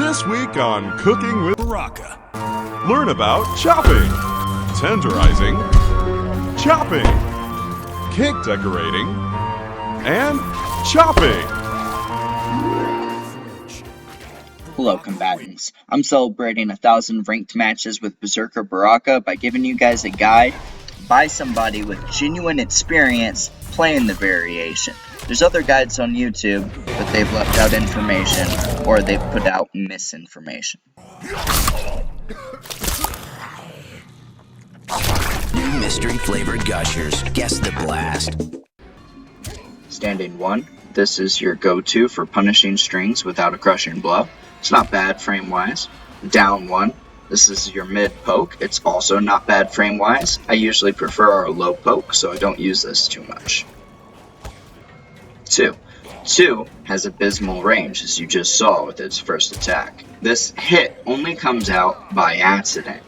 This week on Cooking with Baraka. Learn about chopping, tenderizing, chopping, cake decorating, and chopping. Hello combatants, I'm celebrating 1,000 ranked matches with Berserker Baraka by giving you guys a guide by somebody with genuine experience playing the variation. There's other guides on YouTube, but they've left out information or they've put out misinformation. New mystery flavored gushers. Guess the blast. Standing 1, this is your go-to for punishing strings without a crushing blow. It's not bad frame-wise. Down 1, this is your mid-poke. It's also not bad frame-wise. I usually prefer our low poke, so I don't use this too much. 2 has abysmal range, as you just saw with its first attack. This hit only comes out by accident.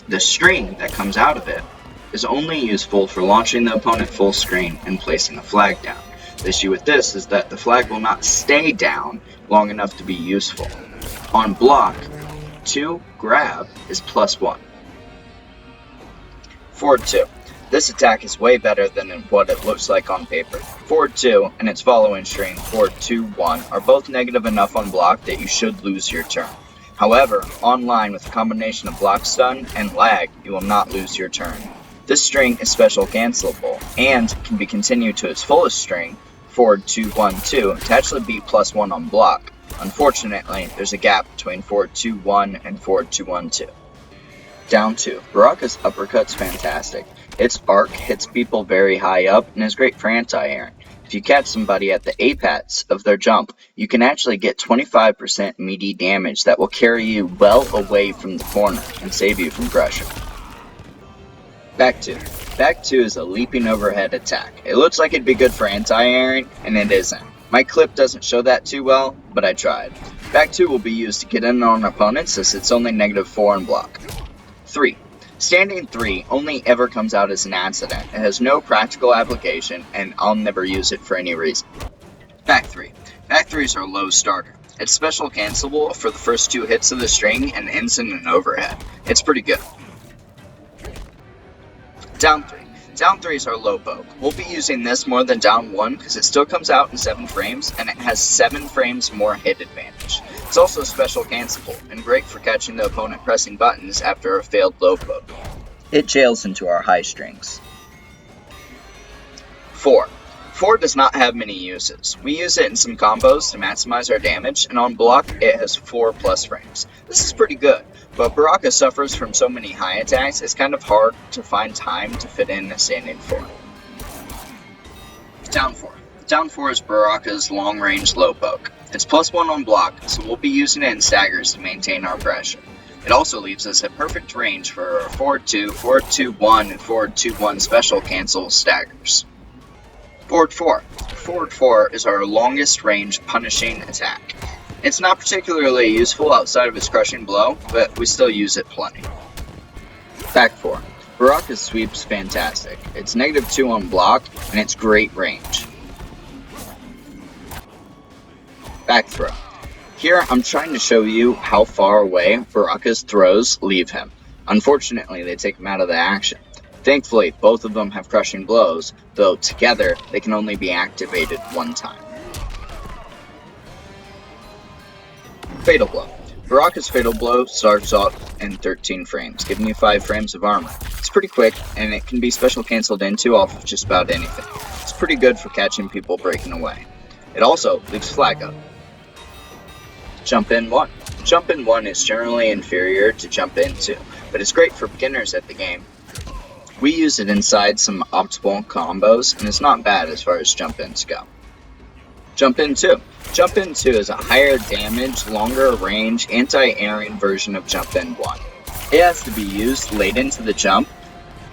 The string that comes out of it is only useful for launching the opponent full screen and placing a flag down. The issue with this is that the flag will not stay down long enough to be useful. On block, 2 grab is +1. Forward 2. This attack is way better than what it looks like on paper. Forward 2 and its following string, Forward 2-1, are both negative enough on block that you should lose your turn. However, online with a combination of block stun and lag, you will not lose your turn. This string is special cancelable, and can be continued to its fullest string, Forward 2-1-2, to actually beat +1 on block. Unfortunately, there's a gap between Forward 2-1 and Forward 2-1-2. Down 2. Baraka's uppercut's fantastic. Its arc hits people very high up and is great for anti-airing. If you catch somebody at the apex of their jump, you can actually get 25% meaty damage that will carry you well away from the corner and save you from pressure. Back 2. Back 2 is a leaping overhead attack. It looks like it'd be good for anti-airing, and it isn't. My clip doesn't show that too well, but I tried. Back 2 will be used to get in on opponents as it's only -4 on block. 3. Standing 3 only ever comes out as an accident. It has no practical application, and I'll never use it for any reason. Back 3. Back 3 is our low starter. It's special cancelable for the first 2 hits of the string and ends in an overhead. It's pretty good. Down 3. Down 3 is our low poke. We'll be using this more than down 1 because it still comes out in 7 frames and it has 7 frames more hit advantage. It's also special cancelable and great for catching the opponent pressing buttons after a failed low poke. It jails into our high strings. 4. 4 does not have many uses. We use it in some combos to maximize our damage, and on block it has 4+ frames. This is pretty good, but Baraka suffers from so many high attacks it's kind of hard to find time to fit in a standing 4. Down 4. Down 4 is Baraka's long range low poke. It's +1 on block, so we'll be using it in staggers to maintain our pressure. It also leaves us at perfect range for our Forward 2, Forward 2-1, and Forward 2-1 special cancel staggers. Forward 4. Forward 4 is our longest range punishing attack. It's not particularly useful outside of its crushing blow, but we still use it plenty. Back 4. Baraka's sweep's fantastic. It's -2 on block, and it's great range. Back throw. Here I'm trying to show you how far away Baraka's throws leave him. Unfortunately, they take him out of the action. Thankfully, both of them have crushing blows, though together they can only be activated 1 time. Fatal Blow. Baraka's Fatal Blow starts off in 13 frames, giving you 5 frames of armor. It's pretty quick, and it can be special cancelled into off of just about anything. It's pretty good for catching people breaking away. It also leaves flag up. Jump in 1. Jump in 1 is generally inferior to jump in 2, but it's great for beginners at the game. We use it inside some optimal combos, and it's not bad as far as jump ins go. Jump in 2. Jump in 2 is a higher damage, longer range, anti-airing version of jump in 1. It has to be used late into the jump,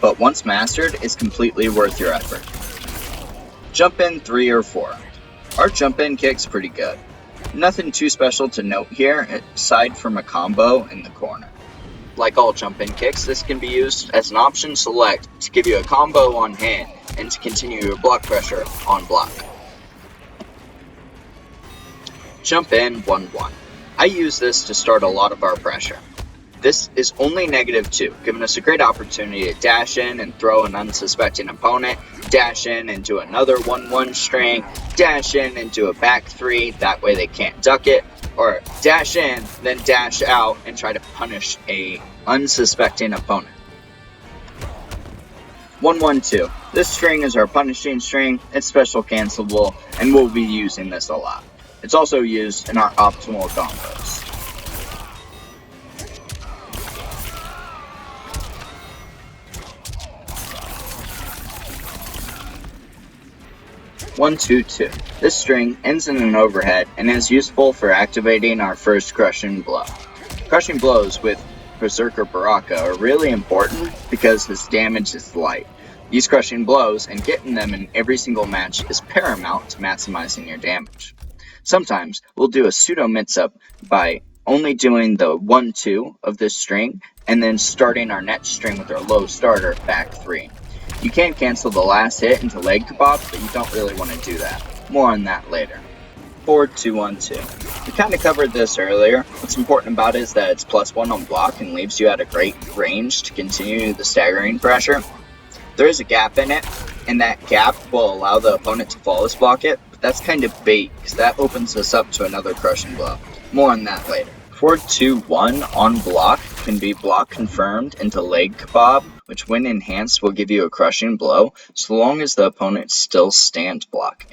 but once mastered, it's completely worth your effort. Jump in 3 or 4. Our jump in kick's pretty good. Nothing too special to note here, aside from a combo in the corner. Like all jump-in kicks, this can be used as an option select to give you a combo on hit and to continue your block pressure on block. Jump in 1-1. I use this to start a lot of our pressure. This is only -2, giving us a great opportunity to dash in and throw an unsuspecting opponent, dash in into another 1-1 string, dash in into a back 3, that way they can't duck it, or dash in, then dash out and try to punish a unsuspecting opponent. 1-1-2. This string is our punishing string, it's special cancelable, and we'll be using this a lot. It's also used in our optimal combos. One, two, two. This string ends in an overhead and is useful for activating our first Crushing blow. Crushing blows with Berserker Baraka are really important because his damage is light. These crushing blows and getting them in every single match is paramount to maximizing your damage. Sometimes we'll do a pseudo mix-up by only doing the 1-2 of this string and then starting our next string with our low starter back 3. You can cancel the last hit into leg kebab, but you don't really want to do that. More on that later. 4-2-1-2. We kind of covered this earlier. What's important about it is that it's +1 on block and leaves you at a great range to continue the staggering pressure. There is a gap in it, and that gap will allow the opponent to flawless block it, but that's kind of bait, because that opens us up to another Crushing blow. More on that later. 4-2-1 on block can be block confirmed into leg kebab, which when enhanced will give you a Crushing blow, so long as the opponent still stand blocking.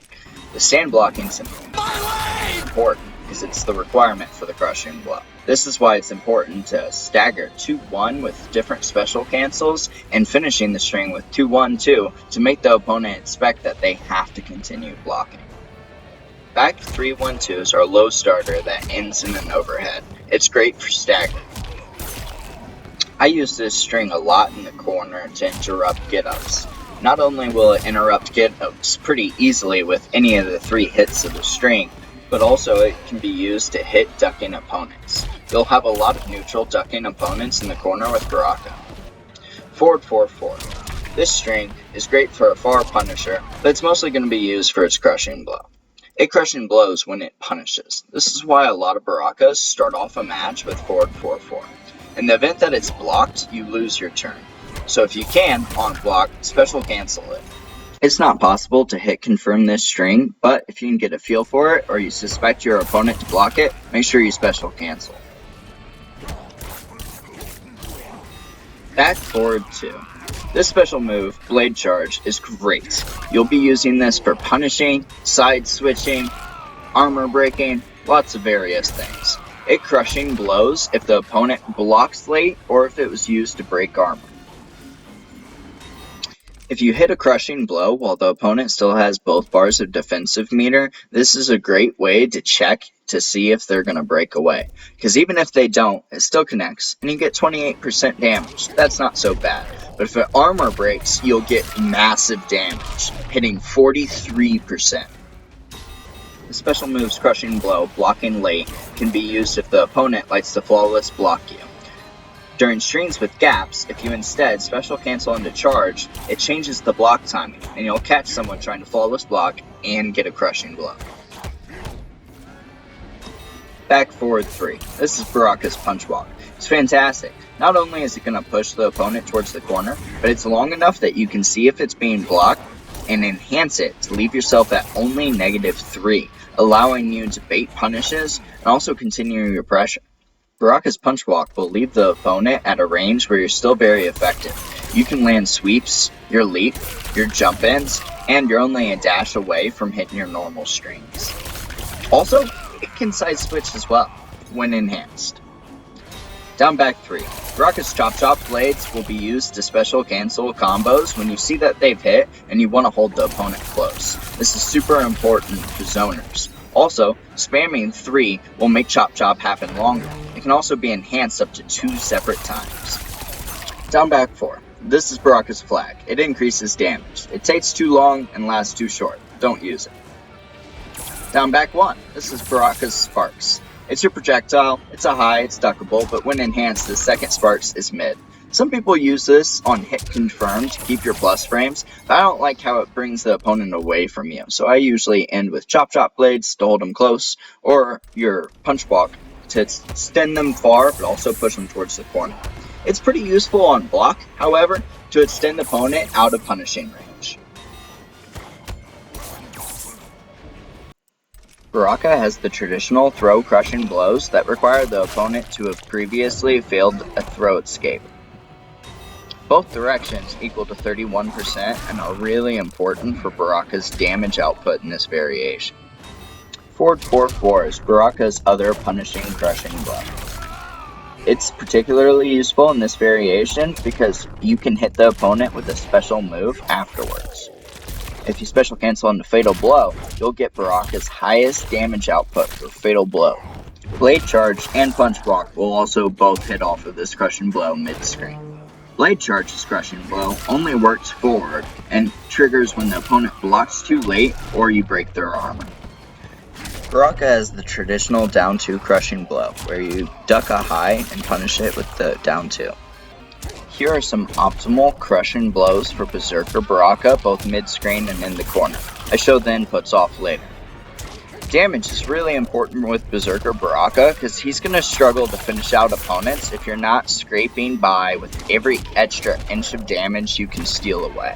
The stand blocking is important, because it's the requirement for the Crushing blow. This is why it's important to stagger 2-1 with different special cancels, and finishing the string with 2-1-2 to make the opponent expect that they have to continue blocking. Back 3-1-2 is our low starter that ends in an overhead. It's great for staggering. I use this string a lot in the corner to interrupt get-ups. Not only will it interrupt get-ups pretty easily with any of the 3 hits of the string, but also it can be used to hit ducking opponents. You'll have a lot of neutral ducking opponents in the corner with Baraka. 4-4-4. This string is great for a far punisher, but it's mostly going to be used for its Crushing blow. It Crushing blows when it punishes. This is why a lot of Barakas start off a match with 4-4-4. In the event that it's blocked, you lose your turn. So if you can, on block, special cancel it. It's not possible to hit confirm this string, but if you can get a feel for it, or you suspect your opponent to block it, make sure you special cancel. Back forward 2. This special move, Blade Charge, is great. You'll be using this for punishing, side switching, armor breaking, lots of various things. It Crushing blows if the opponent blocks late or if it was used to break armor. If you hit a Crushing blow while the opponent still has both bars of defensive meter, this is a great way to check to see if they're going to break away. Because even if they don't, it still connects, and you get 28% damage. That's not so bad. But if an armor breaks, you'll get massive damage, hitting 43%. The special move's Crushing blow, blocking late, can be used if the opponent likes to flawless block you. During strings with gaps, if you instead special cancel into charge, it changes the block timing, and you'll catch someone trying to flawless block and get a Crushing blow. Back forward 3. This is Baraka's punch walk. It's fantastic. Not only is it going to push the opponent towards the corner, but it's long enough that you can see if it's being blocked and enhance it to leave yourself at only -3, allowing you to bait punishes and also continue your pressure. Baraka's punch walk will leave the opponent at a range where you're still very effective. You can land sweeps, your leap, your jump ins, and you're only a dash away from hitting your normal strings. Also, it can side switch as well, when enhanced. Down back 3. Baraka's chop blades will be used to special cancel combos when you see that they've hit and you want to hold the opponent close. This is super important for zoners. Also, spamming 3 will make chop happen longer. It can also be enhanced up to 2 separate times. Down back 4. This is Baraka's flag. It increases damage. It takes too long and lasts too short. Don't use it. Down back 1. This is Baraka's Sparks. It's your projectile, it's a high, it's duckable, but when enhanced, the second Sparks is mid. Some people use this on hit confirm to keep your plus frames, but I don't like how it brings the opponent away from you, so I usually end with chop blades to hold them close, or your punch walk to extend them far, but also push them towards the corner. It's pretty useful on block, however, to extend the opponent out of punishing range. Baraka has the traditional throw crushing blows that require the opponent to have previously failed a throw escape. Both directions equal to 31% and are really important for Baraka's damage output in this variation. Forward 4-4 is Baraka's other punishing crushing blow. It's particularly useful in this variation because you can hit the opponent with a special move afterwards. If you special cancel into Fatal Blow, you'll get Baraka's highest damage output for Fatal Blow. Blade Charge and Punch Block will also both hit off of this Crushing Blow mid-screen. Blade Charge's Crushing Blow only works forward and triggers when the opponent blocks too late or you break their armor. Baraka has the traditional down 2 Crushing Blow, where you duck a high and punish it with the down 2. Here are some optimal crushing blows for Berserker Baraka, both mid-screen and in the corner. I show the inputs off later. Damage is really important with Berserker Baraka because he's going to struggle to finish out opponents if you're not scraping by with every extra inch of damage you can steal away.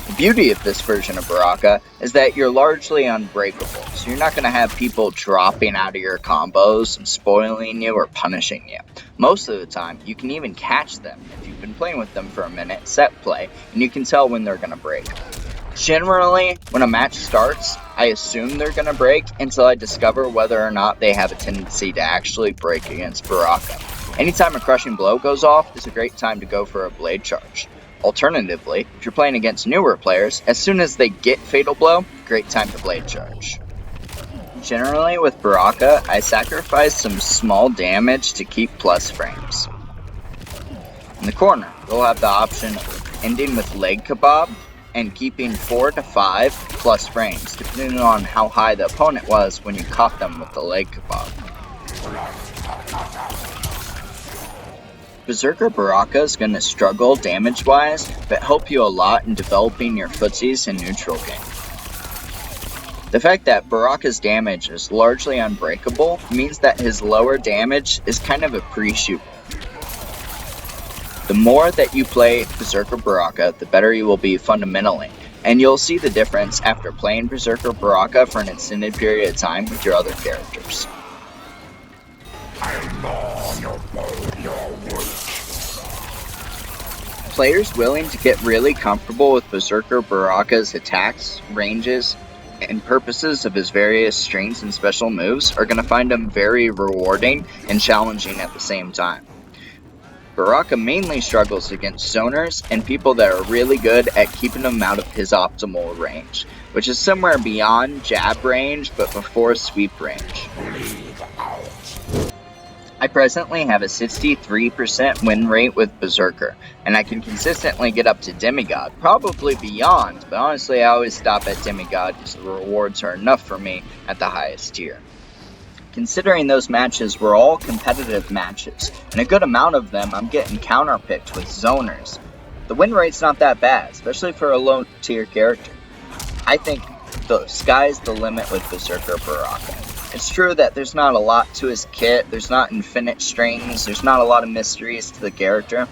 The beauty of this version of Baraka is that you're largely unbreakable, so you're not going to have people dropping out of your combos and spoiling you or punishing you. Most of the time, you can even catch them if you've been playing with them for a minute, set play, and you can tell when they're going to break. Generally, when a match starts, I assume they're going to break until I discover whether or not they have a tendency to actually break against Baraka. Anytime a crushing blow goes off is a great time to go for a blade charge. Alternatively, if you're playing against newer players, as soon as they get Fatal Blow, great time to blade charge. Generally with Baraka, I sacrifice some small damage to keep plus frames. In the corner, you'll have the option of ending with leg kebab and keeping 4 to 5 plus frames, depending on how high the opponent was when you caught them with the leg kebab. Berserker Baraka is going to struggle damage-wise, but help you a lot in developing your footsies in neutral game. The fact that Baraka's damage is largely unbreakable means that his lower damage is kind of a pre-shoot. The more that you play Berserker Baraka, the better you will be fundamentally, and you'll see the difference after playing Berserker Baraka for an extended period of time with your other characters. Players willing to get really comfortable with Berserker Baraka's attacks, ranges, and purposes of his various strings and special moves are going to find him very rewarding and challenging at the same time. Baraka mainly struggles against zoners and people that are really good at keeping him out of his optimal range, which is somewhere beyond jab range but before sweep range. I presently have a 63% win rate with Berserker, and I can consistently get up to demi-god, probably beyond, but honestly I always stop at demi-god because the rewards are enough for me at the highest tier. Considering those matches were all competitive matches, and a good amount of them I'm getting counterpicked with zoners, the win rate's not that bad, especially for a low tier character. I think the sky's the limit with Berserker Baraka. It's true that there's not a lot to his kit, there's not infinite strings, there's not a lot of mysteries to the character,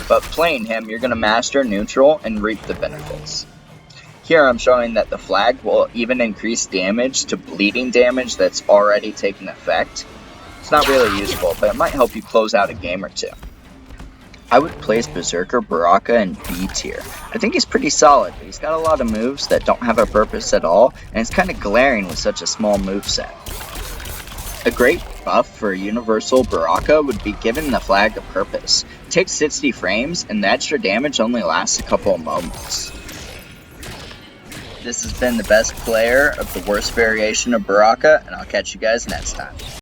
but playing him you're going to master neutral and reap the benefits. Here I'm showing that the flag will even increase damage to bleeding damage that's already taken effect. It's not really useful, but it might help you close out a game or two. I would place Berserker Baraka in B tier. I think he's pretty solid, but he's got a lot of moves that don't have a purpose at all, and it's kind of glaring with such a small moveset. A great buff for Universal Baraka would be giving the flag a purpose. It takes 60 frames, and the extra damage only lasts a couple of moments. This has been the best player of the worst variation of Baraka, and I'll catch you guys next time.